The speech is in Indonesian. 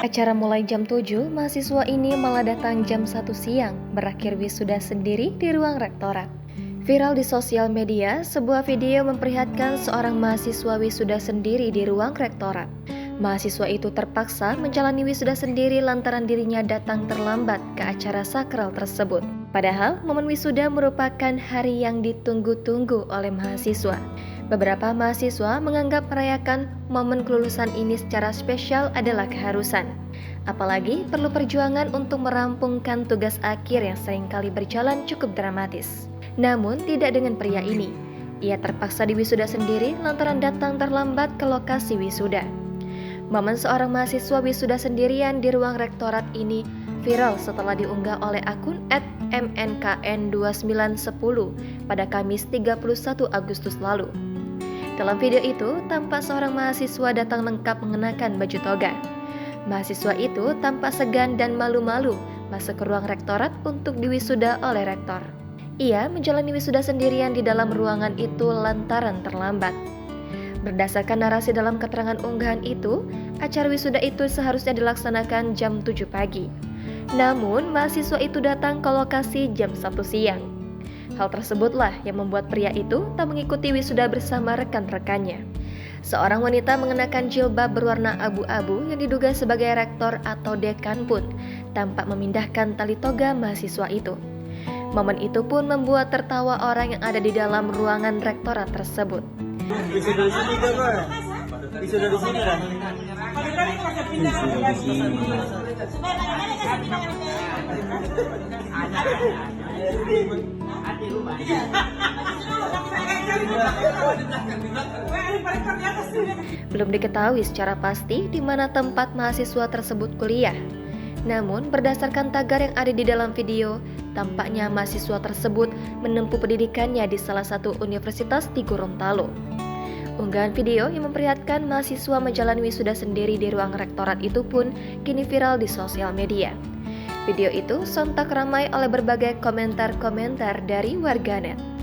Acara mulai jam 7, mahasiswa ini malah datang jam 1 siang, berakhir wisuda sendiri di ruang rektorat. Viral di sosial media, sebuah video memperlihatkan seorang mahasiswa wisuda sendiri di ruang rektorat. Mahasiswa itu terpaksa menjalani wisuda sendiri lantaran dirinya datang terlambat ke acara sakral tersebut. Padahal, momen wisuda merupakan hari yang ditunggu-tunggu oleh mahasiswa. Beberapa mahasiswa menganggap merayakan momen kelulusan ini secara spesial adalah keharusan. Apalagi perlu perjuangan untuk merampungkan tugas akhir yang seringkali berjalan cukup dramatis. Namun tidak dengan pria ini. Ia terpaksa diwisuda sendiri lantaran datang terlambat ke lokasi wisuda. Momen seorang mahasiswa wisuda sendirian di ruang rektorat ini viral setelah diunggah oleh akun @mnkn2910 pada Kamis 31 Agustus lalu. Dalam video itu, tampak seorang mahasiswa datang lengkap mengenakan baju toga. Mahasiswa itu tampak segan dan malu-malu masuk ke ruang rektorat untuk diwisuda oleh rektor. Ia menjalani wisuda sendirian di dalam ruangan itu lantaran terlambat. Berdasarkan narasi dalam keterangan unggahan itu, acara wisuda itu seharusnya dilaksanakan jam 7 pagi. Namun, mahasiswa itu datang ke lokasi jam 1 siang. Hal tersebutlah yang membuat pria itu tak mengikuti wisuda bersama rekan-rekannya. Seorang wanita mengenakan jilbab berwarna abu-abu yang diduga sebagai rektor atau dekan pun tampak memindahkan tali toga mahasiswa itu. Momen itu pun membuat tertawa orang yang ada di dalam ruangan rektorat tersebut. Bisa dari sini kan, Pak? Bisa dari sini kan? Belum diketahui secara pasti di mana tempat mahasiswa tersebut kuliah. Namun, berdasarkan tagar yang ada di dalam video, tampaknya mahasiswa tersebut menempuh pendidikannya di salah satu universitas di Gorontalo. Unggahan video yang memperlihatkan mahasiswa menjalani wisuda sendiri di ruang rektorat itu pun kini viral di sosial media. Video itu sontak ramai oleh berbagai komentar-komentar dari warganet.